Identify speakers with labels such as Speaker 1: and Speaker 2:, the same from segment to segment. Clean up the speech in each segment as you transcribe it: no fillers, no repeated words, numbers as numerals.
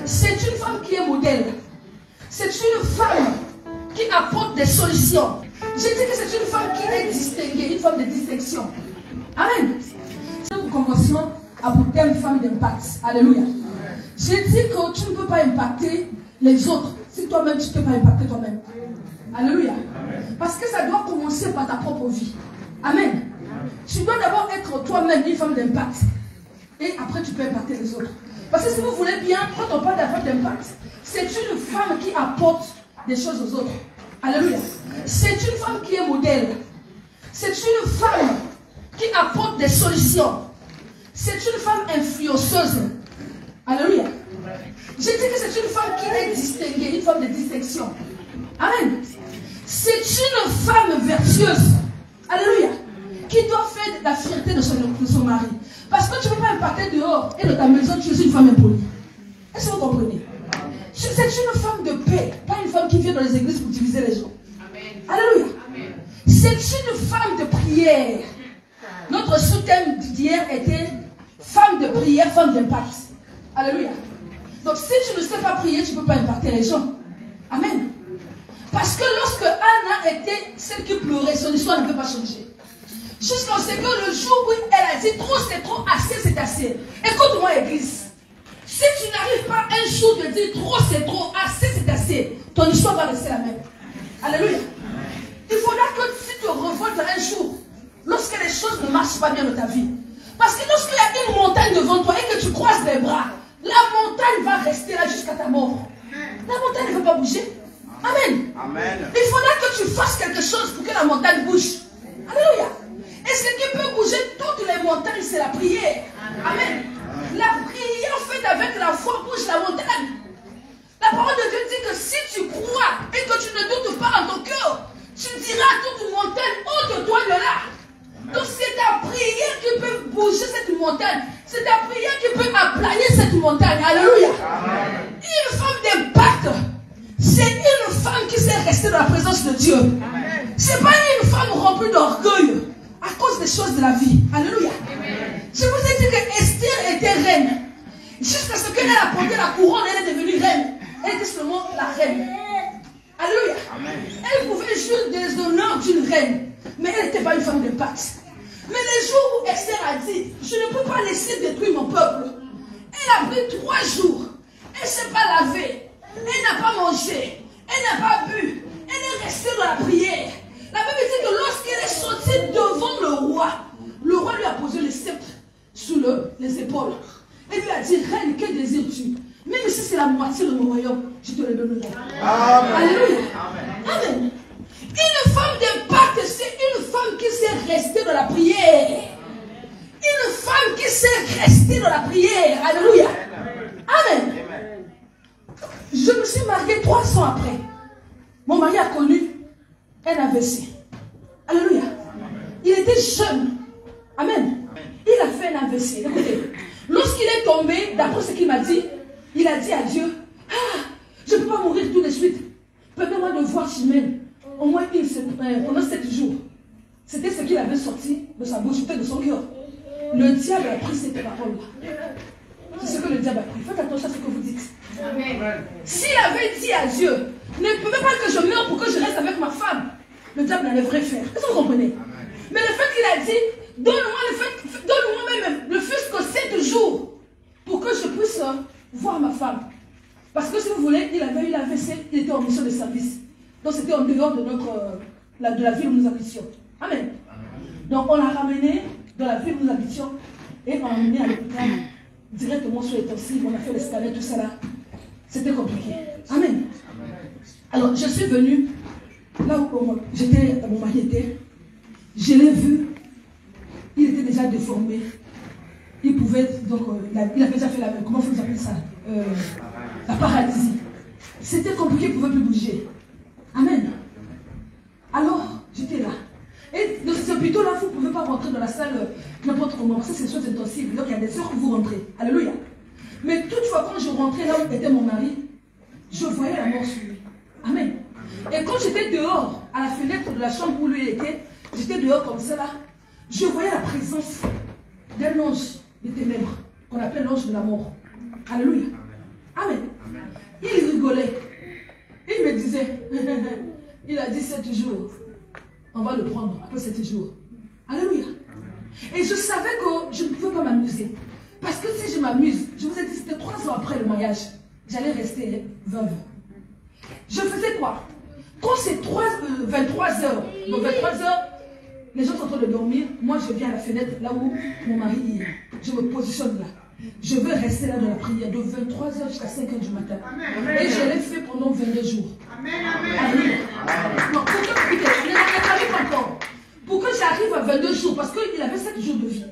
Speaker 1: C'est une femme qui est modèle. C'est une femme qui apporte des solutions. Je dis que c'est une femme qui est distinguée, une femme de distinction. Amen. Cette convention a pour thème femme d'impact. Alléluia. J'ai dit que tu ne peux pas impacter les autres si toi-même tu ne peux pas impacter toi-même. Alléluia. Parce que ça doit commencer par ta propre vie. Amen. Tu dois d'abord être toi-même une femme d'impact. Et après tu peux impacter les autres. Parce que si vous voulez bien, quand on parle d'impact, c'est une femme qui apporte des choses aux autres. Alléluia. C'est une femme qui est modèle. C'est une femme qui apporte des solutions. C'est une femme influenceuse. Alléluia. J'ai dit que c'est une femme qui est distinguée, une femme de distinction. Amen. C'est une femme vertueuse. Alléluia. Qui doit faire la fierté de son mari. Parce que tu ne peux pas impacter dehors et dans ta maison, tu es une femme impolie. Est-ce que vous comprenez? C'est une femme de paix, pas une femme qui vient dans les églises pour diviser les gens. Amen. Alléluia. Amen. C'est une femme de prière. Notre sous-thème d'hier était femme de prière, femme d'impact. Alléluia. Donc si tu ne sais pas prier, tu ne peux pas impacter les gens. Amen. Parce que lorsque Anna était celle qui pleurait, son histoire ne peut pas changer. Jusqu'à ce que le jour où elle a dit trop c'est trop, assez c'est assez. Écoute-moi église. Si tu n'arrives pas un jour de dire trop c'est trop, assez c'est assez, ton histoire va rester la même. Alléluia. Il faudra que si tu revoltes un jour, lorsque les choses ne marchent pas bien dans ta vie. Parce que lorsqu'il y a une montagne devant toi et que tu croises les bras, la montagne va rester là jusqu'à ta mort. La montagne ne va pas bouger. Amen. Amen. Il faudra que tu fasses quelque chose pour que la montagne bouge. Alléluia. Et ce qui peut bouger toutes les montagnes, c'est la prière. Amen. La prière faite avec la foi bouge la montagne. La parole de Dieu dit que si tu crois et que tu ne doutes pas en ton cœur, tu diras à toute montagne, ôte-toi de là. Donc c'est ta prière qui peut bouger cette montagne. C'est ta prière qui peut aplanir cette montagne. Alléluia. Amen. Une femme d'impact, c'est une femme qui s'est restée dans la présence de Dieu. Ce n'est pas une femme remplie d'orgueil à cause des choses de la vie. Alléluia. Amen. Je vous ai dit que Esther était reine. Jusqu'à ce qu'elle a porté la couronne, elle est devenue reine. Elle était seulement la reine. Alléluia. Amen. Elle pouvait jouir des honneurs d'une reine, mais elle n'était pas une femme d'impact. Mais le jour où Esther a dit, je ne peux pas laisser détruire mon peuple, elle a pris 3 jours. Elle ne s'est pas lavée. Elle n'a pas mangé. Elle n'a pas bu. Elle est restée dans la prière. La Bible dit que lorsqu'elle est sortie devant le roi lui a posé le sceptre sous les épaules. Et lui a dit, reine, que désires-tu? Même si c'est la moitié de mon royaume, je te le donnerai. Amen. Alléluia. Amen. Amen. Une femme d'impact, c'est une femme qui s'est restée dans la prière. Une femme qui s'est restée dans la prière. Alléluia. Amen. Je me suis mariée 3 ans après. Mon mari a connu un AVC. Alléluia. Il était jeune. Amen. Il a fait un AVC. Écoutez, lorsqu'il est tombé, d'après ce qu'il m'a dit, il a dit à Dieu, ah, je ne peux pas mourir tout de suite. Permets-moi de voir Chimène au moins pendant 7 jours. C'était ce qu'il avait sorti de sa bouche, de son cœur. Le diable a pris cette parole-là. C'est ce que le diable a pris. Faites attention à ce que vous dites. Amen. S'il avait dit à Dieu, ne pouvez pas que je meure pour que je reste avec ma femme, le diable n'allait faire. Est-ce que vous comprenez? Amen. Mais le fait qu'il a dit, donne-moi même le fût que 7 jours pour que je puisse voir ma femme. Parce que si vous voulez, il avait eu l'AVC, il était en mission de service. Donc c'était en dehors de la ville où nous habitions. Amen. Donc on l'a ramené dans la ville où nous habitions et on l'a emmené à l'hôpital directement sur les tensives. On a fait les scanners, tout ça là. C'était compliqué. Amen. Alors je suis venue là où mon mari était. Je l'ai vu. Il était déjà déformé. Il pouvait donc il avait déjà fait comment vous appelez ça, la paralysie. C'était compliqué, il ne pouvait plus bouger. Amen. Alors, j'étais là. Et dans ce hôpital-là, vous ne pouvez pas rentrer dans la salle n'importe comment. Parce que c'est des choses intensives. Donc, il y a des heures où vous rentrez. Alléluia. Mais toutefois, quand je rentrais là où était mon mari, je voyais la mort sur lui. Amen. Et quand j'étais dehors, à la fenêtre de la chambre où lui était, j'étais dehors comme ça là, je voyais la présence d'un ange des ténèbres. qu'on appelle l'ange de la mort. Alléluia. Amen. Il rigolait. Il me disait, il a dit 7 jours. On va le prendre après 7 jours. Alléluia. Et je savais que je ne pouvais pas m'amuser. Parce que si je m'amuse, je vous ai dit, c'était 3 ans après le mariage. J'allais rester veuve. Je faisais quoi? Quand c'est 23 heures, donc 23 heures, les gens sont en train de dormir. Moi, je viens à la fenêtre, là où mon mari est. Je me positionne là. Je veux rester là dans la prière de 23 heures jusqu'à 5 heures du matin. Amen. Et je l'ai fait pendant 22 jours. Amen. Amen. Non, pour que j'arrive à 22 jours, parce qu'il avait 7 jours de vie.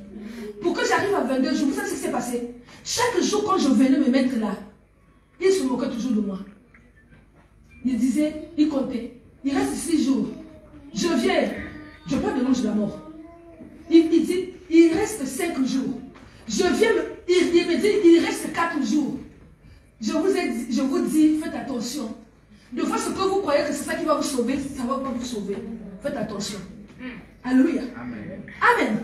Speaker 1: Pour que j'arrive à 22 jours, vous savez ce qui s'est passé? Chaque jour, quand je venais me mettre là, il se moquait toujours de moi. Il disait, il comptait. Il reste 6 jours. Je viens. Je parle de l'ange de la mort. Il dit, il reste 5 jours. Je viens, il me dit, il reste 4 jours. Je vous dis, faites attention. De fois, ce que vous croyez que c'est ça qui va vous sauver, ça ne va pas vous sauver. Faites attention. Alléluia. Amen. Amen.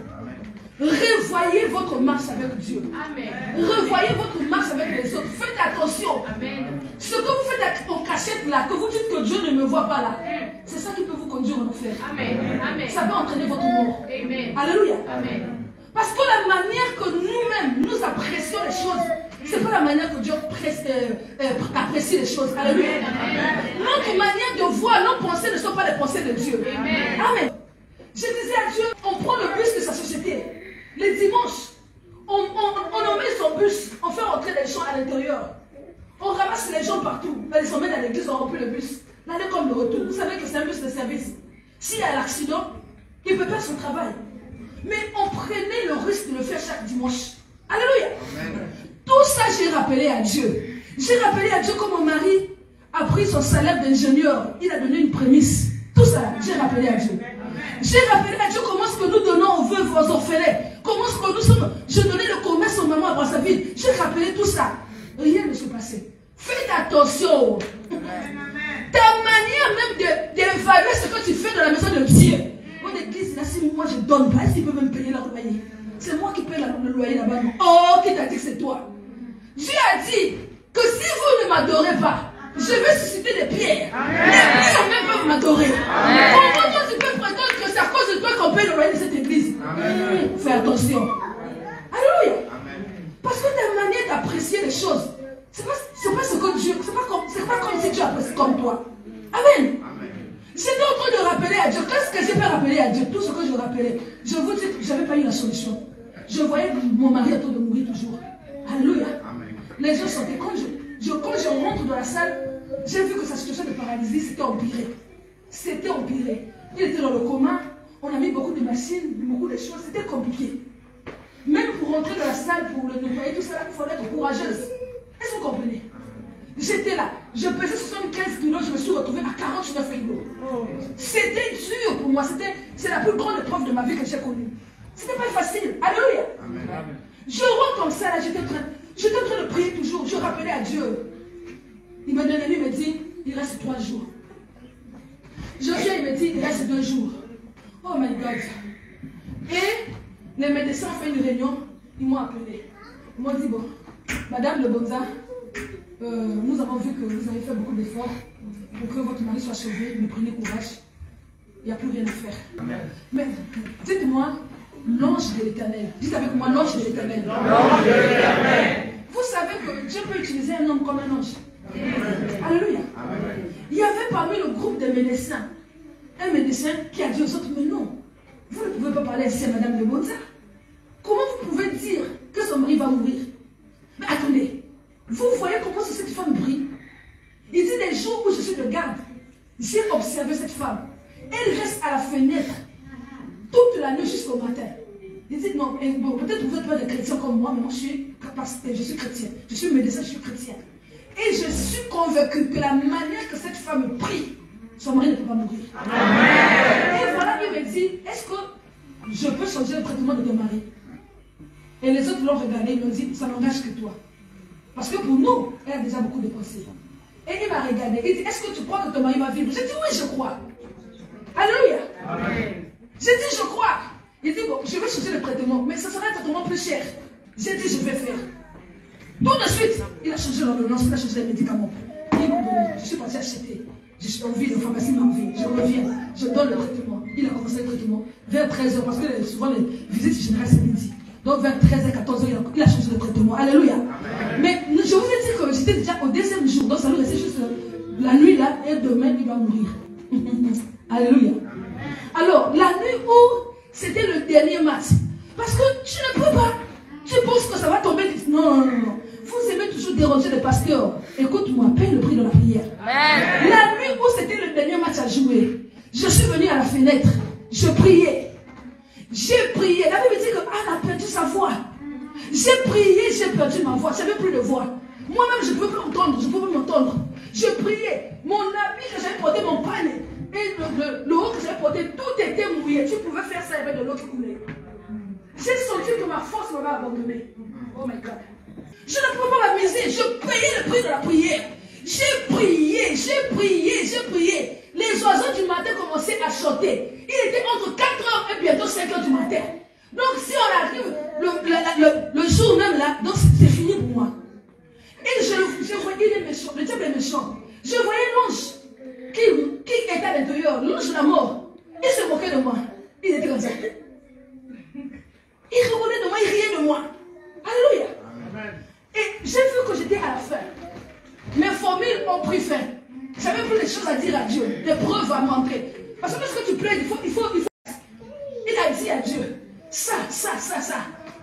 Speaker 1: Revoyez votre marche avec Dieu. Amen. Revoyez votre marche avec les autres. Faites attention. Amen. Ce que vous faites en cachette là, que vous dites que Dieu ne me voit pas là, c'est ça qui peut vous conduire en enfer. Amen. Amen. Ça peut entraîner votre mort. Amen. Alléluia. Amen. Parce que la manière que nous-mêmes, nous apprécions les choses, ce n'est pas la manière que Dieu apprécie les choses. Alléluia. Amen. Notre manière de voir, nos pensées ne sont pas les pensées de Dieu. Amen. Amen. Je disais à Dieu, on prend le bus de sa société. Les dimanches, on emmène son bus, on fait rentrer les gens à l'intérieur. On ramasse les gens partout. On les emmène à l'église, on remplit le bus. L'aller comme le retour. Vous savez que c'est un bus de service. S'il y a l'accident, il ne peut pas son travail. Mais on prenait le risque de le faire chaque dimanche. Alléluia. Amen. Tout ça, j'ai rappelé à Dieu. J'ai rappelé à Dieu que mon mari a pris son salaire d'ingénieur. Il a donné une prémisse. Tout ça, j'ai rappelé à Dieu. J'ai rappelé à Dieu comment est-ce que nous donnons aux veuves, aux orphelins. Comment est-ce que nous sommes. Je donnais le commerce aux mamans à Brazzaville. J'ai rappelé tout ça. Rien ne s'est passé. Faites attention. Ta manière même d'évaluer ce que tu fais dans la maison de Dieu. Mon église, là, si moi je donne pas, est-ce qu'ils peuvent me payer leur loyer? C'est moi qui paye le loyer là-bas. Oh, qui t'a dit que c'est toi? Dieu a dit que si vous ne m'adorez pas, je vais susciter des pierres. Amen. Les pierres même peuvent m'adorer. Comment toi tu peux prétendre que c'est à cause de toi qu'on paye le loyer de cette église? Fais attention. Alléluia. Parce que ta manière d'apprécier les choses, c'est pas ce que Dieu, c'est pas comme si Dieu apprécie comme toi. Amen. J'étais en train de rappeler à Dieu. Qu'est-ce que j'ai pu rappeler à Dieu? Tout ce que je rappelais. Je vous dis que je n'avais pas eu la solution. Je voyais mon mari en train de mourir toujours. Alléluia. Les gens sentaient. Quand je rentre dans la salle, j'ai vu que sa situation de paralysie s'était empirée. C'était empiré. Il était dans le coma. On a mis beaucoup de machines, beaucoup de choses. C'était compliqué. Même pour rentrer dans la salle, pour le nettoyer, tout ça, il fallait être courageuse. Est-ce que vous comprenez? J'étais là. Je pesais 75 kilos, je me suis retrouvée à 49 kilos. C'était dur pour moi. C'est la plus grande épreuve de ma vie que j'ai connue. C'était pas facile. Alléluia. Amen. Je rentre comme ça, là, j'étais en train de prier toujours. Je rappelais à Dieu. Il m'a donné, il me dit, il reste 3 jours. Je viens, il me dit, il reste 2 jours. Oh my God. Et les médecins ont fait une réunion. Ils m'ont appelé. Ils m'ont dit, bon, Madame Le Bonza, nous avons vu que vous avez fait beaucoup d'efforts pour que votre mari soit sauvé, mais prenez courage. Il n'y a plus rien à faire. Amen. Mais dites-moi, l'ange de l'Éternel. Dites avec moi, l'ange de l'Éternel. L'ange de l'Éternel. Vous savez que Dieu peut utiliser un homme comme un ange. Amen. Alléluia. Amen. Il y avait parmi le groupe des médecins un médecin qui a dit aux autres, mais non, vous ne pouvez pas parler ainsi à Madame de Bonza. Comment vous pouvez dire que son mari va mourir? Mais attendez. Vous voyez comment cette femme brille? Il dit les jours où je suis de garde, j'ai observé cette femme. Elle reste à la fenêtre toute la nuit jusqu'au matin. Il dit non, bon, peut-être vous n'êtes pas des chrétiens comme moi, mais moi je suis chrétien. Je suis médecin, je suis chrétien. Et je suis convaincu que la manière que cette femme prie, son mari ne peut pas mourir. Amen. Et voilà, il me dit, est-ce que je peux changer le traitement de ton mari? Et les autres l'ont regardé, ils m'ont dit, ça n'engage que toi. Parce que pour nous, elle a déjà beaucoup de pensées. Et il m'a regardé. Il dit, est-ce que tu crois que ton mari va vivre? J'ai dit, oui, je crois. Alléluia. J'ai dit, je crois. Il dit, bon, je vais changer le traitement, mais ce sera un traitement plus cher. J'ai dit, je vais faire. Tout de suite, il a changé l'ordonnance, il a changé les médicaments. Il m'a donné. Je suis parti acheter. Je suis envie, la pharmacie m'a envie. Je reviens, je donne le traitement. Il a commencé le traitement vers 13h, parce que souvent les visites générales c'est midi. Donc vers 13h, 14h, il a changé le traitement. Alléluia. Mais je vous ai dit que j'étais déjà au deuxième jour, donc ça lui restait juste la nuit là, et demain il va mourir. Alléluia. Alors, la nuit où c'était le dernier match, parce que tu ne peux pas, tu penses que ça va tomber. Non, non, non, non. Vous aimez toujours déranger les pasteurs. Écoute-moi, paye le prix de la prière. Amen. La nuit où c'était le dernier match à jouer, je suis venue à la fenêtre, je priais. J'ai prié. La Bible dit que Anne a perdu sa voix. J'ai prié, j'ai perdu ma voix. Je n'avais plus de voix. Moi-même, je ne pouvais plus entendre. Je pouvais m'entendre. Je priais. Mon habit que j'avais porté, mon panier, et le haut que j'avais porté, tout était mouillé. Tu pouvais faire ça avec de l'eau qui coulait. J'ai senti que ma force m'avait abandonné. Oh my God. Je ne pouvais pas m'amuser. Je payais le prix de la prière. J'ai prié, j'ai prié, j'ai prié. Les oiseaux du matin commençaient à chanter. Il était entre 4h et bientôt 5h du matin. Donc si on arrive le jour même là, donc c'est fini pour moi. Et je voyais, il est méchant, le diable est méchant. Je voyais l'ange qui était à l'intérieur, l'ange de la mort. Il se moquait de moi. Il était comme ça. Il rigolait de moi, il riait de moi. Alléluia. Et j'ai vu que j'étais à la fin. Mes formules ont pris fin. J'avais plus de choses à dire à Dieu, des preuves à montrer. Parce que lorsque tu plaides, il faut. Il a dit à Dieu, ça.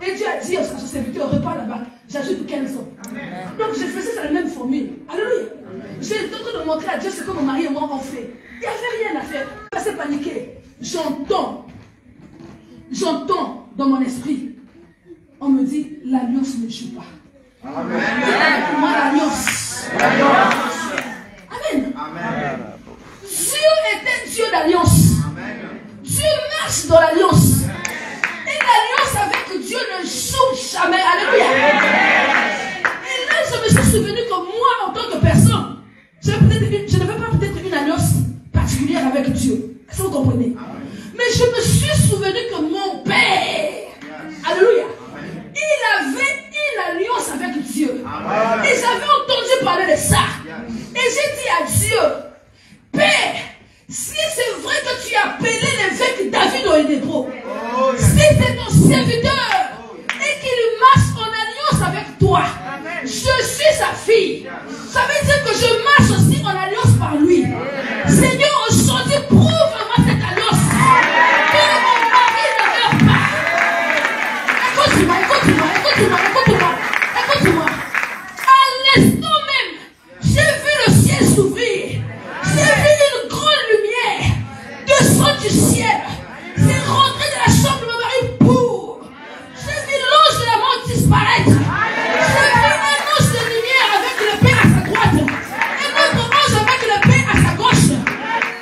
Speaker 1: Et Dieu a dit à son serviteur, repars là-bas, j'ajoute 15 ans. Donc je faisais ça la même formule. Alléluia. J'ai tenté de montrer à Dieu ce que mon mari et moi ont fait. Il n'y avait rien à faire. Je ne pas paniquer. J'entends dans mon esprit. On me dit, l'alliance ne joue pas. Amen. Moi, l'alliance. Amen. Amen. Dieu est un Dieu d'alliance. Dieu marche dans l'alliance. Et l'alliance avec Dieu ne joue jamais. Alléluia. Et là, je me suis souvenu que moi, en tant que personne, je n'avais pas peut-être une alliance particulière avec Dieu. Est-ce que vous comprenez? Mais je me suis souvenu que mon Père, alléluia, il avait une alliance avec Dieu. Et j'avais entendu parler de ça. Et j'ai dit à Dieu, Père, si c'est vrai que tu as appelé l'évêque David au Hébreu, si c'est ton serviteur et qu'il marche en alliance avec toi, je suis sa fille. Ça veut dire que je marche aussi en alliance par lui. Seigneur, aujourd'hui, prouve-moi cette alliance. Que mon mari ne meure pas. Écoute-moi. À l'instant même, j'ai vu le ciel s'ouvrir. J'ai vu une grande lumière descendre du ciel. C'est rentré dans la chambre de mon mari pour. J'ai vu l'ange de la mort disparaître. J'ai vu un ange de lumière avec le pain à sa droite. Un autre ange avec le pain à sa gauche.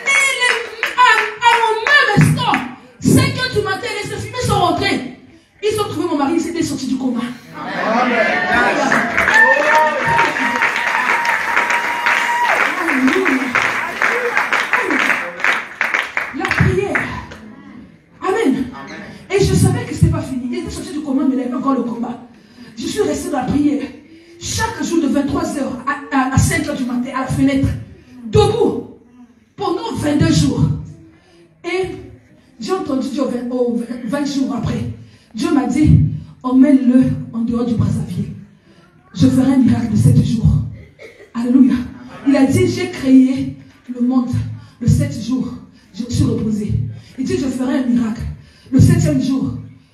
Speaker 1: Et à mon même instant, 5h du matin, les infirmiers sont rentrés. Ils ont trouvé mon mari, il s'était sorti du coma. La prière. Amen. Et je savais que ce n'était pas fini. Il était sorti du coma, mais il avait encore le combat. Je suis resté dans la prière. Chaque jour de 23h à 5h du matin, à la fenêtre, debout, pendant 22 jours. Et j'ai entendu Dieu 20 jours après. Dieu m'a dit, emmène-le en dehors du Brazzaville. Je ferai un miracle de 7 jours. Alléluia. Il a dit, j'ai créé le monde le 7 jours. Je me suis reposé. Il dit, je ferai un miracle. Le 7e jour,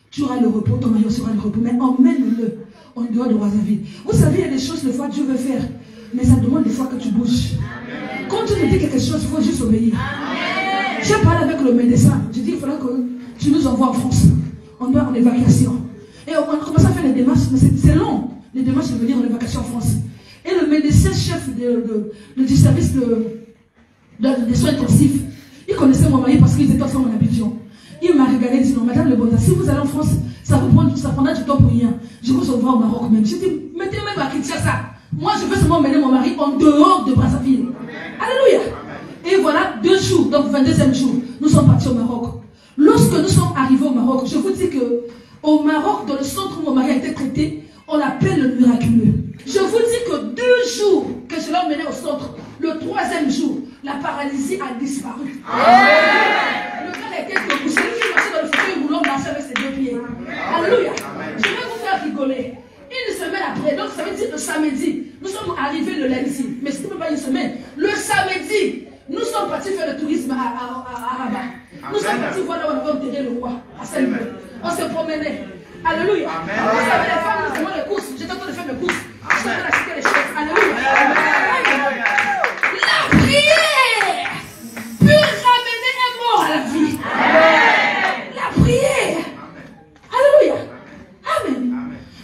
Speaker 1: tu auras le repos, ton mari sera le repos. Mais emmène-le en dehors de Brazzaville. Vous savez, il y a des choses, des fois, Dieu veut faire. Mais ça demande des fois que tu bouges. Quand Dieu te dit quelque chose, il faut juste obéir. J'ai parlé avec le médecin. Je dis, il faudra que tu nous envoies en France. On doit en évacuation. Et on commence à faire les démarches, mais c'est long, les démarches de venir en évacuation en France. Et le médecin chef du service des soins intensifs, il connaissait mon mari parce qu'ils étaient ensemble en Abidjan. Il m'a regardé et dit, non, madame Le Bonda, si vous allez en France, ça prendra du temps pour rien. Je vous envoie au Maroc même. J'ai dit, mettez même à Kinshasa. Moi, je veux seulement mener mon mari en dehors de Brazzaville. Alléluia. Et voilà, 2 jours, donc 22e jour, nous sommes partis au Maroc. Lorsque nous sommes arrivés au Maroc, je vous dis que au Maroc, dans le centre où mon mari a été traité, Alléluia. Je vais vous faire rigoler. Une semaine après, donc ça veut dire le samedi, nous sommes arrivés le lundi, mais ce n'est pas une semaine. Le samedi, nous sommes partis faire le tourisme à Rabat. Nous sommes partis voir là où on avait enterré le roi, à Saint-Louis. On se promenait. Alléluia. Vous savez, les femmes, nous faisons les courses. J'étais en train de faire mes courses. Je suis en train d'acheter les choses. Alléluia. La prière peut ramener un mort à la vie. La prière. Alléluia. Amen.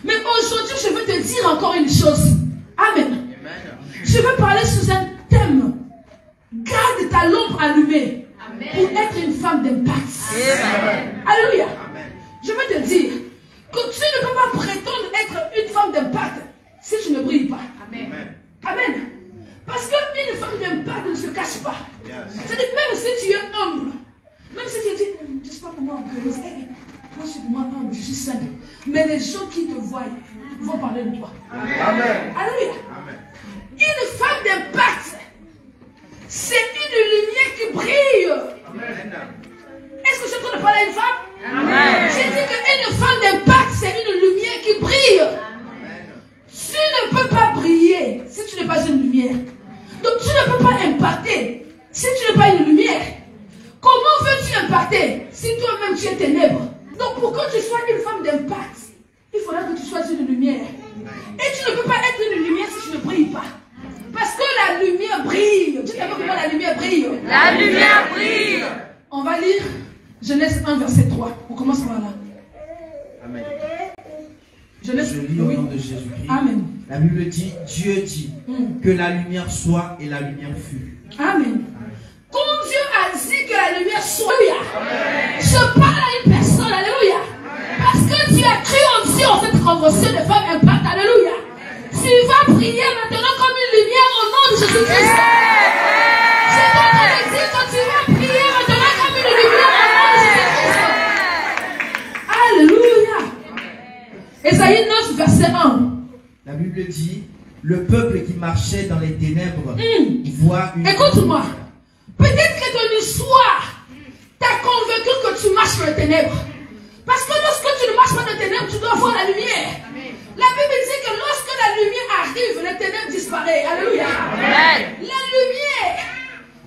Speaker 1: Mais aujourd'hui, je veux te dire encore une chose. Amen. Je veux parler sous un thème. Garde ta lampe allumée pour être une femme d'impact. Alléluia. Je veux te dire que tu ne peux pas prétendre être une femme d'impact si tu ne brilles pas. Amen. Parce qu'une femme d'impact ne se cache pas. C'est-à-dire que même si tu es humble, même si tu dis, je ne sais pas comment on peut le dire, moi je suis humble, je suis simple. Mais les gens qui te voient vont parler de toi. Amen. Alléluia. Une femme d'impact, c'est une lumière qui brille. Est-ce que je suis en train de parler à une femme? J'ai dit qu'une femme d'impact, c'est une lumière qui brille. Tu ne peux pas briller si tu n'es pas une lumière. Donc tu ne peux pas impacter si tu n'es pas une lumière. Comment veux-tu impacter si toi-même tu es ténèbres? Donc pour que tu sois une femme d'impact, il faudra que tu sois une lumière. Et tu ne peux pas être une lumière si tu ne brilles pas. Parce que la lumière brille. Tu sais comment la lumière brille?
Speaker 2: La lumière brille.
Speaker 1: On va lire Genèse 1, verset 3. On commence par là.
Speaker 3: Amen.
Speaker 1: Je lis
Speaker 3: au nom de Jésus-Christ.
Speaker 1: Amen.
Speaker 3: La Bible dit, Dieu dit que la lumière soit et la lumière fut.
Speaker 1: Amen. Quand Dieu a dit que la lumière soit, alléluia. Je parle à une personne, alléluia. Parce que tu as cru en Dieu en cette convention de femmes impact, alléluia. Tu vas prier maintenant comme une lumière au nom de Jésus-Christ. C'est ton train de dire que tu vas prier maintenant comme une lumière au nom de Jésus-Christ. Alléluia. Esaïe 9, verset 1.
Speaker 3: La Bible dit, le peuple qui marchait dans les ténèbres voit une...
Speaker 1: Écoute-moi. Peut-être que ton histoire t'a convaincu que tu marches dans les ténèbres. Parce que lorsque tu ne marches pas dans les ténèbres, tu dois voir la lumière. La Bible dit que lorsque la lumière arrive, les ténèbres disparaissent. Alléluia.
Speaker 2: Amen.
Speaker 1: La lumière,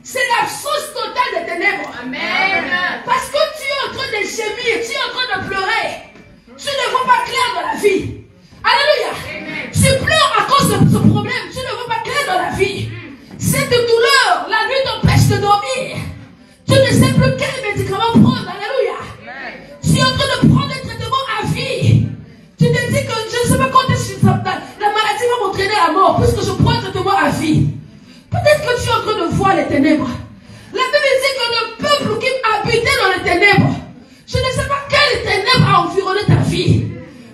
Speaker 1: c'est l'absence totale des ténèbres.
Speaker 2: Amen.
Speaker 1: Parce que tu es en train de gémir, tu es en train de pleurer. Tu ne vois pas clair dans la vie. Alléluia. Amen. Tu pleures à cause de ce problème. Tu ne vois pas clair dans la vie. Cette douleur, la nuit t'empêche de dormir. Tu ne sais plus quel médicament prendre. Alléluia. Amen. Tu es en train de prendre des traitements à vie. Tu te dis que je ne sais pas quand la maladie va m'entraîner à mort puisque je prends un traitement à vie. Peut-être que tu es en train de voir les ténèbres. La Bible dit que le peuple qui habitait dans les ténèbres, je ne sais pas quelles ténèbres a environné ta vie.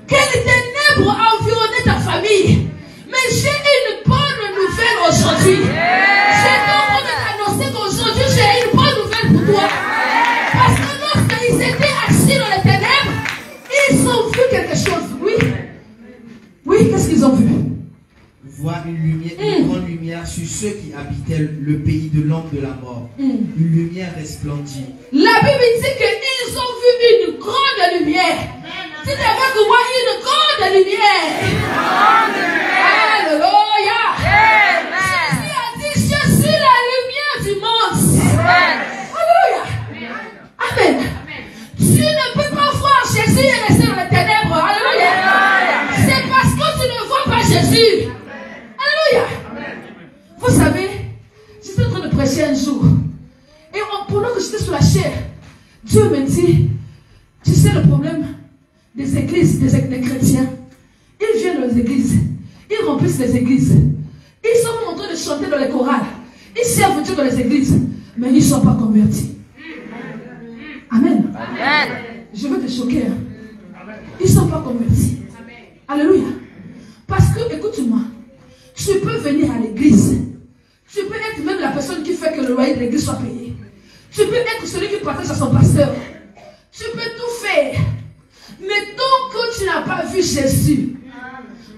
Speaker 1: Quelles ténèbres a environné ta famille. Mais j'ai une bonne nouvelle aujourd'hui. J'ai donc envie de t'annoncer qu'aujourd'hui j'ai une bonne nouvelle pour toi. Parce que lorsqu'ils étaient assis dans les ténèbres, ils ont vu quelque chose. Oui. Oui, qu'est-ce qu'ils ont vu?
Speaker 3: Voir une lumière, une grande lumière sur ceux qui habitaient le pays de l'ombre de la mort. Une lumière resplendit.
Speaker 1: La Bible dit qu'ils ont vu une grande lumière. Tu n'avais que moi une grande lumière. Alléluia. Jésus a dit, je suis la lumière du monde. Alléluia. Amen. Tu ne peux pas voir Jésus et rester dans les ténèbres. Alléluia. C'est parce que tu ne vois pas Jésus. Alléluia. Vous savez, j'étais en train de prêcher un jour. Et pendant que j'étais sur la chair, Dieu me dit, tu sais le problème des églises, des chrétiens. Ils viennent dans les églises. Ils remplissent les églises. Ils sont en train de chanter dans les chorales. Ils servent Dieu dans les églises. Mais ils ne sont pas convertis. Amen.
Speaker 2: Amen.
Speaker 1: Je veux te choquer. Ils ne sont pas convertis. Alléluia. Parce que, écoute-moi, tu peux venir à l'église. Tu peux être même la personne qui fait que le loyer de l'église soit payé. Tu peux être celui qui partage à son pasteur. Tu peux tout faire. Mais tant que tu n'as pas vu Jésus,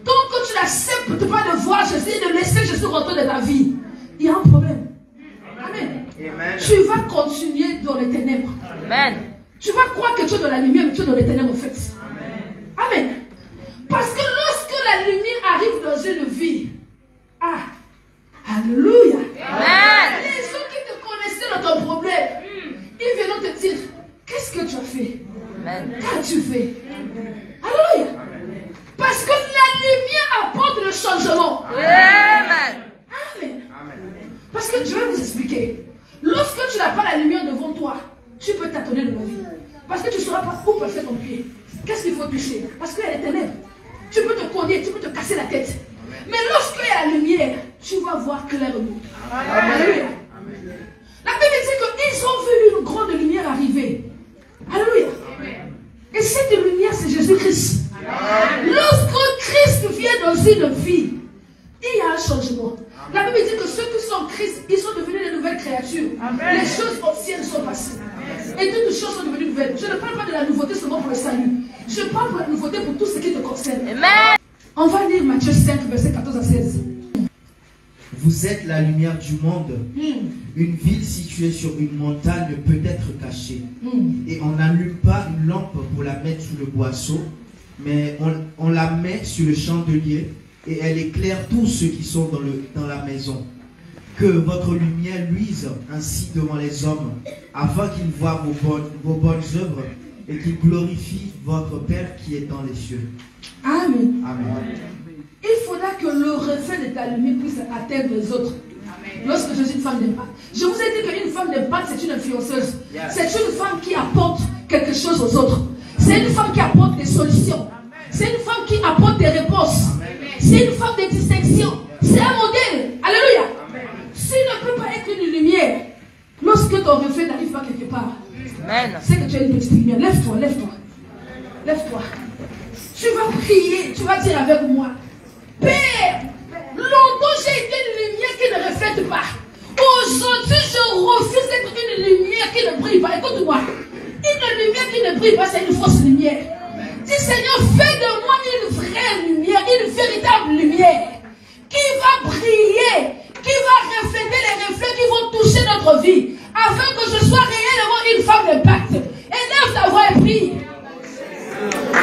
Speaker 1: tant que tu n'acceptes pas de voir Jésus et de laisser Jésus rentrer dans ta vie, il y a un problème. Amen. Amen. Tu vas continuer dans les ténèbres.
Speaker 2: Amen.
Speaker 1: Tu vas croire que tu es dans la lumière, mais tu es dans les ténèbres en fait. ténèbres. Tu peux te cogner, tu peux te casser la tête. Mais lorsqu'il y a la lumière, tu vas voir clairement. Alléluia. La Bible dit qu'ils ont vu une grande lumière arriver. Alléluia. Et cette lumière, c'est Jésus-Christ. Lorsque Christ vient dans une vie, il y a un changement. La Bible dit que ceux qui sont en Christ, ils sont devenus des nouvelles créatures. Les choses anciennes sont passées. Et toutes les choses sont devenues nouvelles. Je ne parle pas de la nouveauté seulement pour le salut. Je parle de la nouveauté pour tout ce qui te concerne.
Speaker 2: Amen.
Speaker 1: On va lire Matthieu 5, verset 14 à 16.
Speaker 3: Vous êtes la lumière du monde. Une ville située sur une montagne ne peut être cachée. Et on n'allume pas une lampe pour la mettre sous le boisseau, mais on la met sur le chandelier et elle éclaire tous ceux qui sont dans la maison. Que votre lumière luise ainsi devant les hommes, afin qu'ils voient vos bonnes œuvres et qu'ils glorifient votre Père qui est dans les cieux.
Speaker 1: Amen.
Speaker 3: Amen.
Speaker 1: Il faudra que le reflet de ta lumière puisse atteindre les autres. Lorsque je suis une femme d'impact. Je vous ai dit qu'une femme d'impact, c'est une influenceuse. C'est une femme qui apporte quelque chose aux autres. C'est une femme qui apporte des solutions. C'est une femme qui apporte des réponses. C'est une femme de distinction. C'est un modèle. Alléluia. S'il ne peut pas être une lumière, lorsque ton reflet n'arrive pas quelque part, c'est que tu as une petite lumière. Lève-toi, lève-toi. Lève-toi. Tu vas prier, tu vas dire avec moi. Père, longtemps j'ai été une lumière qui ne reflète pas. Aujourd'hui, je refuse d'être une lumière qui ne brille pas. Écoute-moi. Une lumière qui ne brille pas, c'est une fausse lumière. Dis Seigneur, fais de moi une vraie lumière, une véritable lumière qui va briller, qui va refléter les reflets qui vont toucher notre vie, afin que je sois réellement une femme d'impact. Élève ta voix et prie.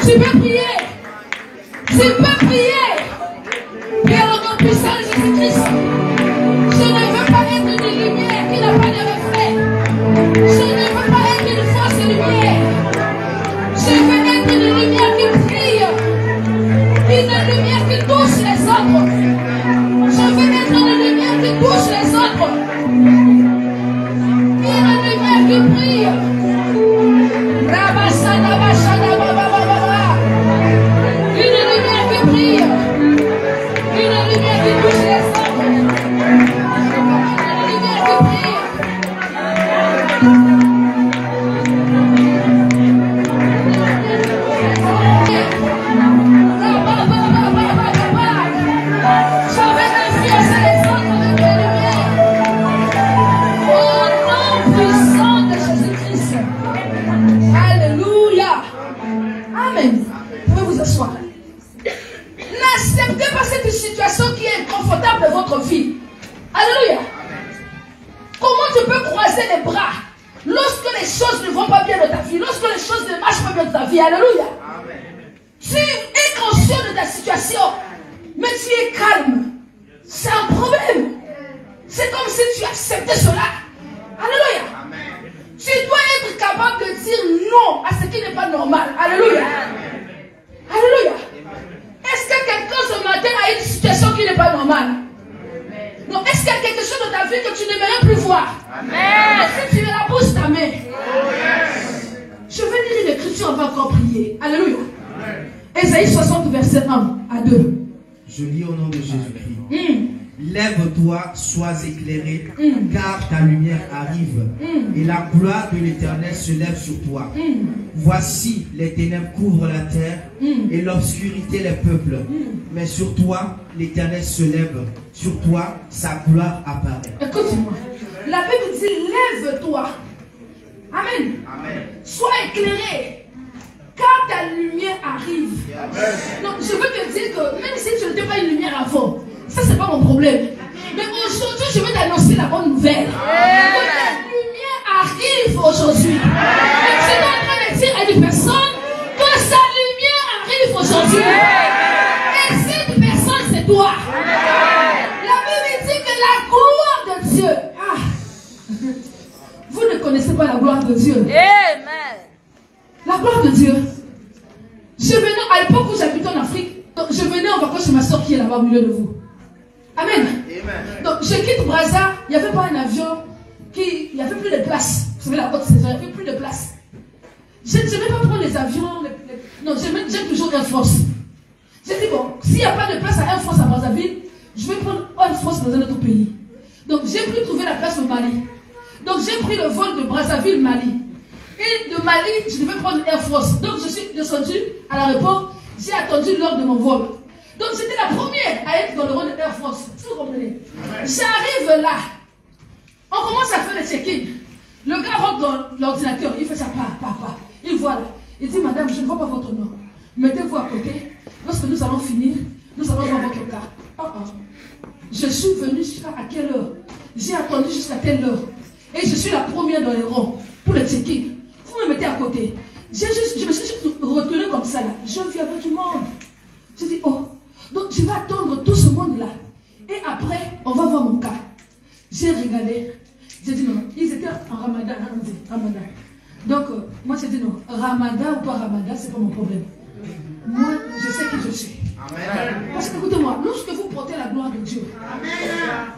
Speaker 1: Tu peux prier. Tu peux prier. Père, au nom puissant de Jésus-Christ, je ne veux pas être une lumière qui n'a pas de reflet. Je ne veux pas être une fausse lumière. Je veux être une lumière qui brille. Une lumière qui touche les autres. Je veux être une lumière qui touche les autres. Une lumière qui brille. Rabasana, bashana, baba. Une lumière qui brille. Une lumière qui touche les autres. Une lumière qui brille. N'acceptez pas cette situation qui est inconfortable de votre vie. Alléluia. Comment tu peux croiser les bras lorsque les choses ne vont pas bien dans ta vie, lorsque les choses ne marchent pas bien dans ta vie? Alléluia. Tu es conscient de ta situation, mais tu es calme. C'est un problème. C'est comme si tu acceptais cela. Alléluia. Tu dois être capable de dire non à ce qui n'est pas normal. Alléluia. Alléluia. Est-ce que quelqu'un ce matin a une situation qui n'est pas normale? Non. Est-ce qu'il y a quelque chose dans ta vie que tu n'aimerais plus voir? Amen. Si tu es là, bouge ta main. Je vais lire l'écriture, on va encore prier. Alléluia. Ésaïe 60, verset 1 à 2.
Speaker 3: Je lis au nom de Jésus-Christ. Lève-toi, sois éclairé, car ta lumière arrive, et la gloire de l'Éternel se lève sur toi. Voici, les ténèbres couvrent la terre, et l'obscurité les peuples. Mais sur toi, l'Éternel se lève, sur toi, sa gloire apparaît.
Speaker 1: Écoute-moi, la Bible dit, lève-toi. Amen.
Speaker 3: Amen.
Speaker 1: Sois éclairé, car ta lumière arrive. Donc, je veux te dire que même si tu n'étais pas une lumière avant, ça, c'est pas mon problème. Mais aujourd'hui, je vais t'annoncer la bonne nouvelle. Que ta lumière arrive aujourd'hui. Et tu es en train de dire à une personne que sa lumière arrive aujourd'hui. Et cette personne, c'est toi. La Bible dit que la gloire de Dieu. Vous ne connaissez pas la gloire de Dieu.
Speaker 2: Amen.
Speaker 1: La gloire de Dieu. Je venais, à l'époque où j'habitais en Afrique, je venais en vacances chez ma soeur qui est là-bas au milieu de vous. Amen.
Speaker 3: Amen.
Speaker 1: Donc je quitte Brazza, il n'y avait pas un avion, il n'y avait plus de place. Vous savez la haute saison, il n'y avait plus de place. Je ne vais pas prendre les avions. Non, j'aime toujours Air France. J'ai dit, bon, s'il n'y a pas de place à Air France à Brazzaville, je vais prendre Air France dans un autre pays. Donc, j'ai pu trouver la place au Mali. Donc, j'ai pris le vol de Brazzaville-Mali. Et de Mali, je devais prendre Air France. Donc, je suis descendu à l'aéroport. J'ai attendu l'heure de mon vol. Donc, j'étais la première à être dans le vol de Air France. Vous comprenez? J'arrive là. On commence à faire le check-in. Le gars rentre dans l'ordinateur. Il fait ça, pas. Il voit là. Il dit, madame, je ne vois pas votre nom. Mettez-vous à côté. Lorsque nous allons finir, nous allons voir votre cas. Je suis venu jusqu'à quelle heure? J'ai attendu jusqu'à telle heure. Et je suis la première dans les rangs pour le check-in. Vous me mettez à côté. Je me suis juste retenu comme ça là. Je viens avec tout le monde. Je dis, oh, donc je vais attendre tout ce monde-là. Et après, on va voir mon cas. J'ai regardé. J'ai dit non, ils étaient en Ramadan. Ramadan. Donc, moi j'ai dit non, Ramadan ou pas Ramadan, c'est pas mon problème. Moi, je sais qui je suis. Amen. Parce que écoutez-moi, lorsque vous portez la gloire de Dieu,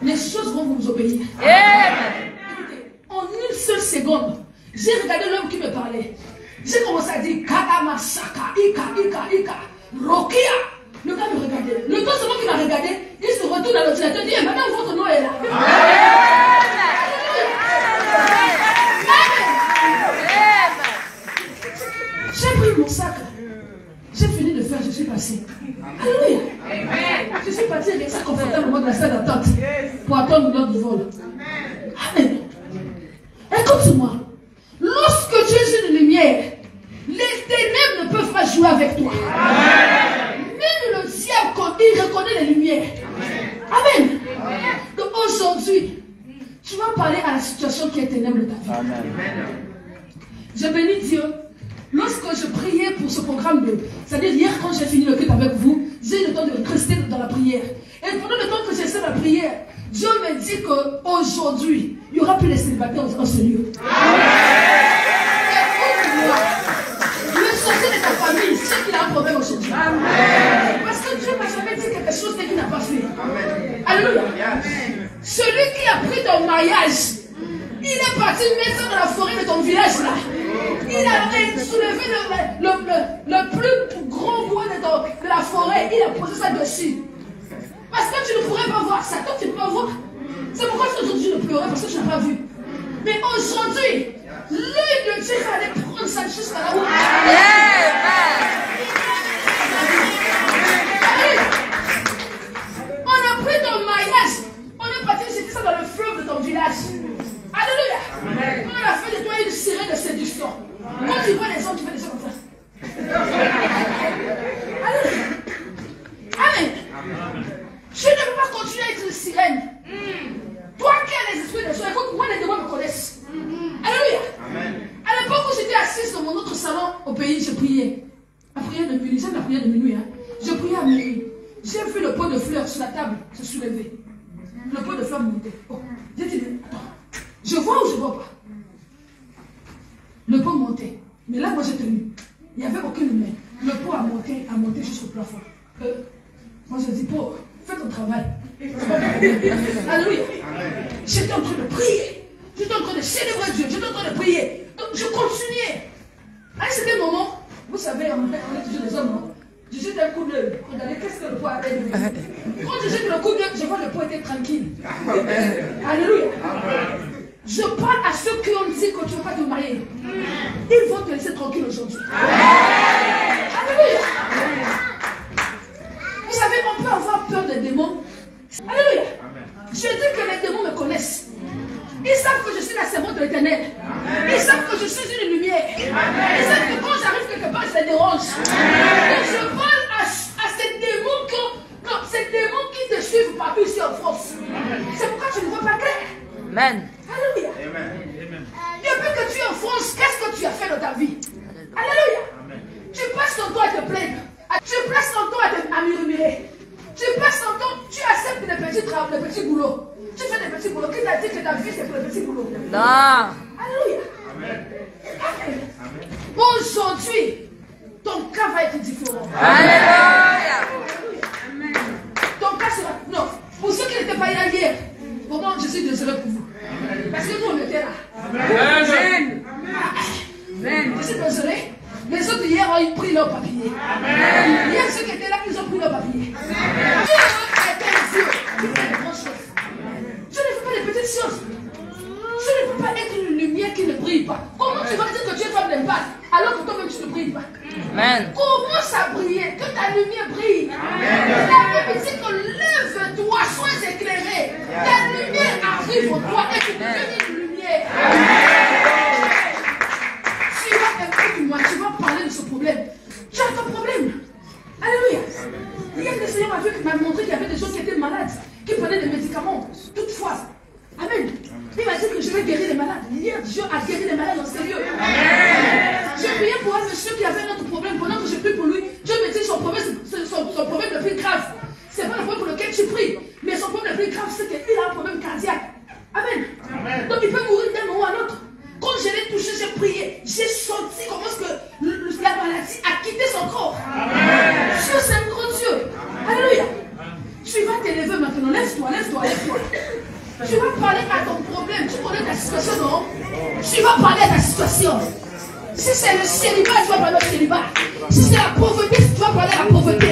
Speaker 1: les choses vont vous obéir. Écoutez, en une seule seconde, j'ai regardé l'homme qui me parlait. J'ai commencé à dire Kadama Saka, Ika, Rokia. Le gars me regardait. Le temps seulement qu'il m'a regardé, il se retourne à l'ordinateur et dit, hey, madame, votre nom est là. J'ai pris mon sac. J'ai fini de faire, je suis passé. Alléluia. Je suis parti avec ça confortablement dans la salle d'attente pour attendre l'heure du vol. Amen. Écoute-moi. Lorsque tu es une lumière, les ténèbres ne peuvent pas jouer avec toi. Même le diable, il reconnaît les lumières. Amen. Donc aujourd'hui, tu vas parler à la situation qui est ténèbre de ta vie. Amen. Je bénis Dieu. Lorsque je priais pour ce programme c'est-à-dire hier quand j'ai fini le culte avec vous, j'ai eu le temps de rester dans la prière. Et pendant le temps que j'essaie la prière, Dieu me dit qu'aujourd'hui, il n'y aura plus les célibataires dans ce lieu. Le sorcier de ta famille, c'est qu'il a un problème aujourd'hui. Parce que Dieu m'a jamais dit quelque chose qu'il n'a pas fait. Alléluia. Celui qui a pris ton mariage, il est parti mettre ça dans la forêt de ton village là. Il a soulevé le plus grand bois de la forêt. Il a posé ça dessus. Parce que tu ne pourrais pas voir ça. Toi, tu ne peux pas voir. C'est pourquoi aujourd'hui je ne pleurais parce que je n'ai pas vu. Mais aujourd'hui, l'œil de Dieu va aller prendre ça jusqu'à là où. On a pris ton mariage. On est parti jeter ça dans le fleuve de ton village. Alléluia. On a fait de toi une sirène de séduction. Quand tu vois les hommes, tu fais des choses comme ça. Alléluia. Amen. Je ne peux pas continuer à être une sirène. Toi qui as les esprits de Dieu, écoute, moi les démons me connaissent. Alléluia. À l'époque où j'étais assise dans mon autre salon au pays, je priais. La prière de minuit, j'aime la prière de minuit. Je priais à minuit. J'ai vu le pot de fleurs sur la table se soulever. Le pot de fleurs montait. Oh. J'ai dit, attends, je vois ou je ne vois pas? Le pot montait. Mais là, moi j'ai tenu. Il n'y avait aucune main. Le pot a monté jusqu'au plafond. Moi je dis, pot, fais ton travail. Alléluia. J'étais en train de prier. J'étais en train de célébrer Dieu. J'étais en train de prier. Donc je continuais. À un certain moment, vous savez, on est toujours des hommes, non? Je jette un coup d'œil. Regardez, qu'est-ce que le pot a fait? Quand je jette le coup d'œil, je vois le pot être tranquille. Alléluia. Je parle à ceux qui ont dit que tu ne vas pas te marier. Ils vont te laisser tranquille aujourd'hui. Alléluia. Vous savez, on peut avoir peur des démons. Alléluia. Je dis que les démons me connaissent. Ils savent que je suis la servante de l'Éternel. Ils savent que je suis une lumière. Ils savent que quand j'arrive quelque part, je les dérange. Et je parle à ces démons qui te suivent partout ici en France. C'est pourquoi tu ne vois pas clair.
Speaker 2: Amen.
Speaker 1: Alléluia. Depuis que tu es en France, qu'est-ce que tu as fait dans ta vie? Alléluia. Tu passes ton temps à te plaindre. Tu passes ton temps à murmurer. Tu passes ton temps, tu acceptes des petits travaux, des petits boulots. Tu fais des petits boulots. Qui t'a dit que ta vie c'est pour les petits boulots?
Speaker 2: Non.
Speaker 1: Alléluia. Amen. Aujourd'hui, ton cas va être différent.
Speaker 2: Alléluia.
Speaker 1: Ton cas sera. Non. Pour ceux qui n'étaient pas là hier, pourtant je suis désolé pour vous. Parce que nous on était là.
Speaker 2: Amen.
Speaker 1: Je suis désolé. vivre toi et tu deviens une lumière. Écoute-moi, tu vas parler de ce problème. Tu as ton problème. Alléluia. Il y a des seigneurs qui m'ont montré qu'il y avait des gens qui étaient malades, qui prenaient des médicaments, toutefois. Amen. Il m'a dit que je vais guérir les malades. Hier, Dieu a guéri les malades en sérieux. J'ai prié pour un monsieur qui avait un autre problème. Pendant que je prie pour lui, Dieu me dit son problème le plus grave. C'est pas le problème pour lequel tu pries, mais son problème le plus grave, c'est qu'il a un problème cardiaque. Amen. Donc il peut mourir d'un moment à l'autre. Quand je l'ai touché, j'ai prié. J'ai senti comment est-ce que la maladie a quitté son corps. Dieu, c'est un grand Dieu. Alléluia. Tu vas t'élever maintenant. Lève-toi. Tu vas parler à ton problème. Tu connais ta situation, non? Tu vas parler à ta situation. Si c'est le célibat, tu vas parler au célibat. Si c'est la pauvreté, tu vas parler à la pauvreté.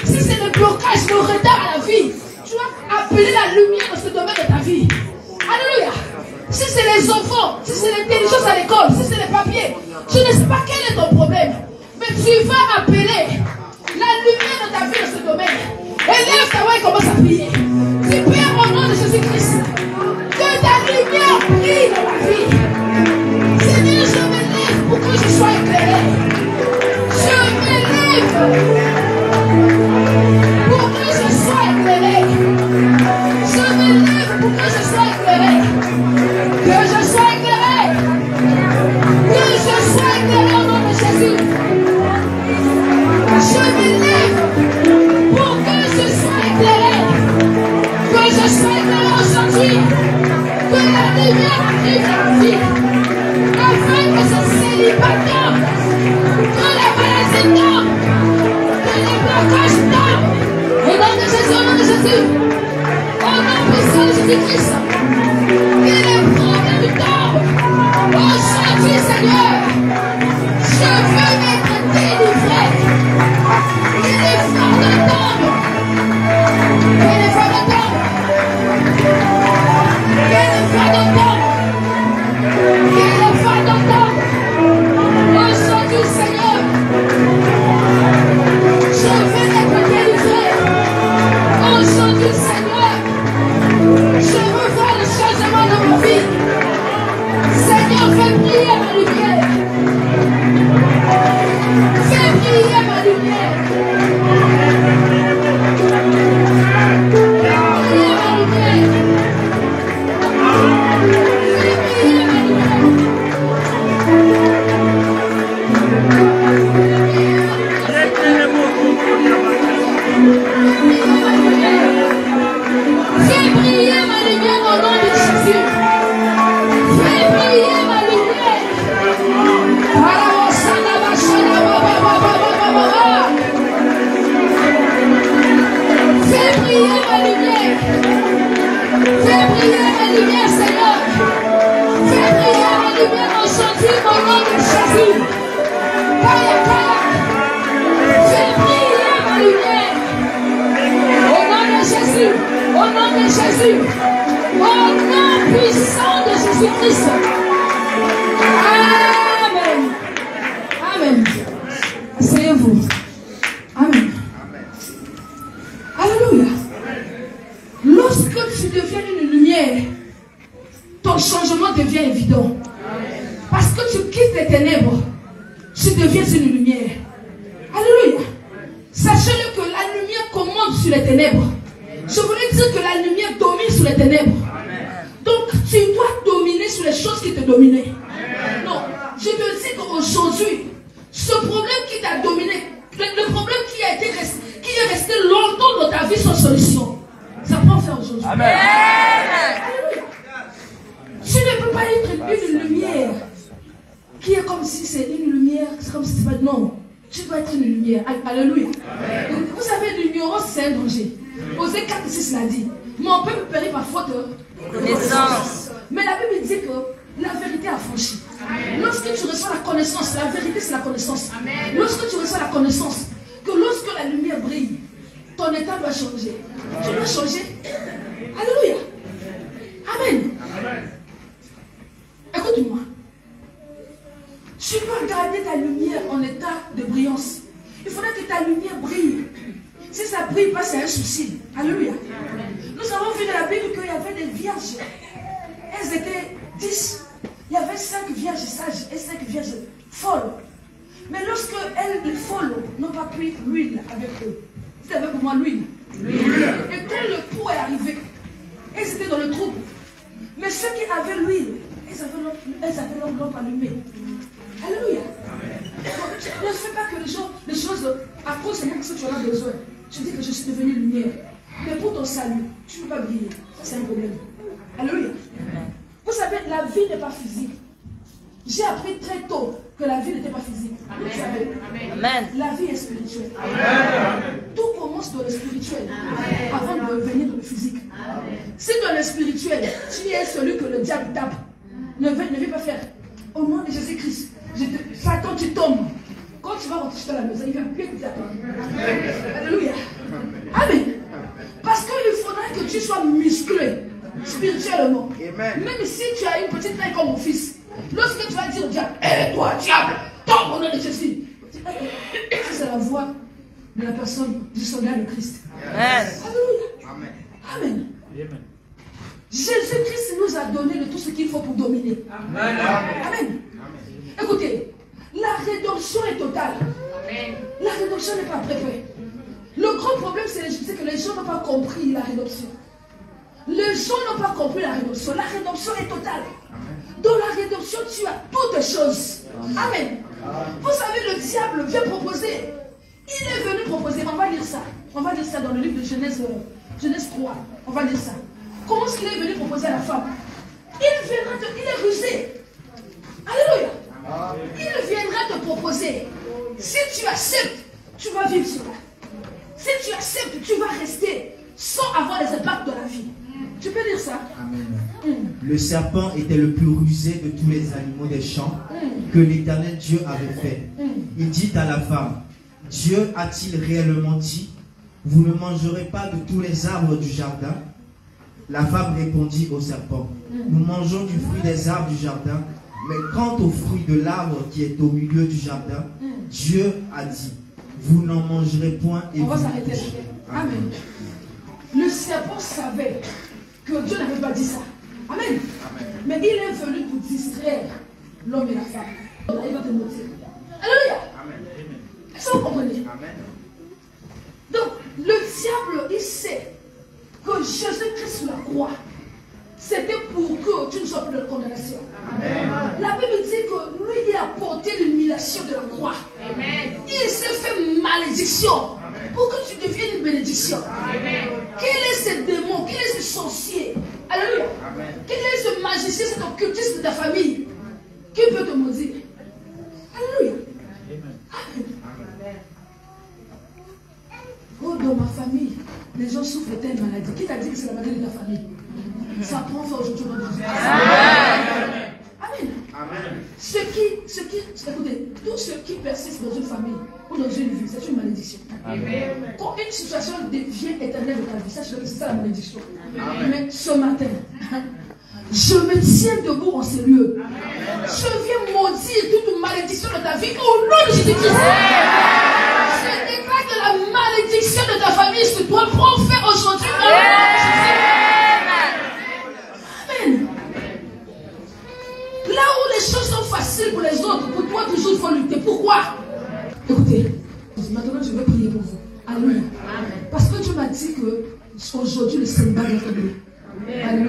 Speaker 1: Si c'est le blocage, le retard à la vie, tu vas appeler la lumière dans ce domaine de ta vie. Alléluia. Si c'est les enfants, si c'est l'intelligence à l'école, si c'est les papiers, je ne sais pas quel est ton problème. Mais tu vas appeler la lumière dans ta vie dans ce domaine. Élève ta voix et commence à prier. Tu pries au nom de Jésus-Christ. Que ta lumière brille dans ma vie. Seigneur, je me lève pour que je sois éclairé. Je me lève pour que je sois éclairé. Je me lève pour que je sois éclairé. Que je sois éclairé. Que je sois éclairé au nom de Jésus. Je me lève pour que je sois éclairé. Que je sois éclairé aujourd'hui. Que la lumière arrive dans ma vie. Afin que ce célibat tombe. Que la maladie tombe. Que les blocages tombent. Au nom de Jésus, au nom de Jésus. Au nom puissant de Jésus-Christ. Que les problèmes tombent. Aujourd'hui, Seigneur, je veux être délivré. Que les fardeaux tombent. Que les fardeaux tombent. Que les fardeaux tombent. Que les fardeaux tombent. Aujourd'hui, Seigneur, je veux être délivré. Aujourd'hui, Seigneur, je veux voir le changement dans ma vie. Seigneur, fais briller ma lumière. Fais briller ma lumière. Fais briller ma lumière. Fais briller ma lumière. Fais briller ma lumière au nom de Jésus. Fais briller ma lumière. Fais briller ma lumière. Fais briller ma lumière, Seigneur. Fais briller ma lumière aujourd'hui au nom de Jésus. Fais briller ma lumière. Au nom de Jésus. Au nom de Jésus. Au nom puissant de Jésus-Christ. Amen. Amen. Asseyez-vous. Amen. Alléluia. Lorsque tu deviens une lumière, ton changement devient évident. Parce que tu quittes les ténèbres, tu deviens une lumière. Alléluia. Sachez-le que la lumière commande sur les ténèbres. Je voulais dire que la lumière domine sur les ténèbres. Donc tu dois dominer sur les choses qui te dominaient. Non, je te dis qu'aujourd'hui, ce problème qui t'a dominé, le problème qui est resté longtemps dans ta vie sans solution, ça prend fin aujourd'hui.
Speaker 2: Amen.
Speaker 1: Alléluia. Tu ne peux pas être une lumière qui est comme si c'est une lumière, c'est comme si c'est pas. Non, tu dois être une lumière. Alléluia. Vous savez, l'ignorance, c'est un danger. Osée 4:6 l'a dit. Mon peuple périt par faute de connaissance. Mais la Bible dit que la vérité a franchi. Lorsque tu reçois la connaissance, la vérité c'est la connaissance. Lorsque tu reçois la connaissance, que lorsque la lumière brille, ton état doit changer. Tu dois changer. Alléluia. Amen. Écoute-moi. Tu dois garder ta lumière en état de brillance. Il faudrait que ta lumière brille. Si ça ne brille pas, c'est un souci. Alléluia. Nous avons vu dans la Bible qu'il y avait des vierges elles étaient 10. Il y avait 5 vierges sages et 5 vierges folles. Mais lorsque elles, les folles, n'ont pas pris l'huile avec eux, c'était avec moi l'huile. Et quand le pot est arrivé, elles étaient dans le trou. Mais ceux qui avaient l'huile, elles avaient leur lampe allumée. Alléluia. Ne fais pas que les choses, à cause de moi que tu en as besoin. Je dis que je suis devenue lumière. Mais pour ton salut, tu ne peux pas briller. Ça, c'est un problème. Alléluia. Vous savez, la vie n'est pas physique. J'ai appris très tôt que la vie n'était pas physique. Vous savez, la vie est spirituelle. Tout commence dans le spirituel avant de venir dans le physique. Si dans le spirituel, tu es celui que le diable tape, ne viens pas faire. Au nom de Jésus-Christ, Satan, tu tombes. Quand tu vas rentrer à la maison, il va bien te taper. Alléluia. Amen. Parce qu'il faudra que tu sois musclé spirituellement. Même si tu as une petite taille comme mon fils, lorsque tu vas dire au diable, hé toi diable, tombe au nom de Jésus. C'est la voix de la personne du soldat de Christ. Alléluia. Amen. Jésus-Christ nous a donné de tout ce qu'il faut pour dominer. Amen. Écoutez, la rédemption est totale. La rédemption n'est pas préparée. Le grand problème, c'est que les gens n'ont pas compris la rédemption. Les gens n'ont pas compris la rédemption. La rédemption est totale. Dans la rédemption, tu as toutes choses. Amen. Vous savez, le diable vient proposer. Il est venu proposer. On va lire ça. On va lire ça dans le livre de Genèse 3. On va lire ça. Comment est-ce qu'il est venu proposer à la femme? Il est rusé. Alléluia. Il viendra te proposer. Si tu acceptes, tu vas vivre cela. Si tu acceptes, tu vas rester sans avoir les impacts de la vie. Tu peux dire ça?
Speaker 3: Amen. Le serpent était le plus rusé de tous les animaux des champs que l'Éternel Dieu avait fait. Il dit à la femme, Dieu a-t-il réellement dit, vous ne mangerez pas de tous les arbres du jardin? La femme répondit au serpent, nous mangeons du fruit des arbres du jardin, mais quant au fruit de l'arbre qui est au milieu du jardin, Dieu a dit, vous n'en mangerez point et
Speaker 1: on va s'arrêter. Amen. Le serpent savait que Dieu n'avait pas dit ça. Amen. Mais il est venu pour distraire l'homme et la femme. Il va te montrer. Alléluia. Est-ce que vous comprenez? Donc, le diable, il sait que Jésus-Christ sur la croix, c'était pour que tu ne sois plus de condamnation. La Bible dit que lui, il a porté l'humiliation de la croix. Il s'est fait malédiction pour que tu deviennes une bénédiction. Quel est ce démon? Quel est ce sorcier? Alléluia. Quel est ce magicien, cet occultiste de ta famille qui peut te maudire? Alléluia. Amen. Oh, dans ma famille, les gens souffrent de telle maladie. Qui t'a dit que c'est la maladie de ta famille? Ça prend fin aujourd'hui. Amen. Écoutez, tout ce qui persiste dans une famille ou dans une vie, c'est une malédiction. Amen. Quand une situation devient éternelle de ta vie, sache que c'est ça la malédiction. Amen. Mais ce matin, je me tiens debout en ces lieux. Amen. Je viens maudire toute malédiction de ta vie au nom de Jésus-Christ. Je déclare que la malédiction de ta famille sur toi prend fin aujourd'hui. Là où les choses sont faciles pour les autres, pour toi toujours il faut lutter. Pourquoi? Écoutez, maintenant je vais prier pour vous. Alléluia. Parce que Dieu m'a dit que aujourd'hui le Seigneur va être. Alléluia.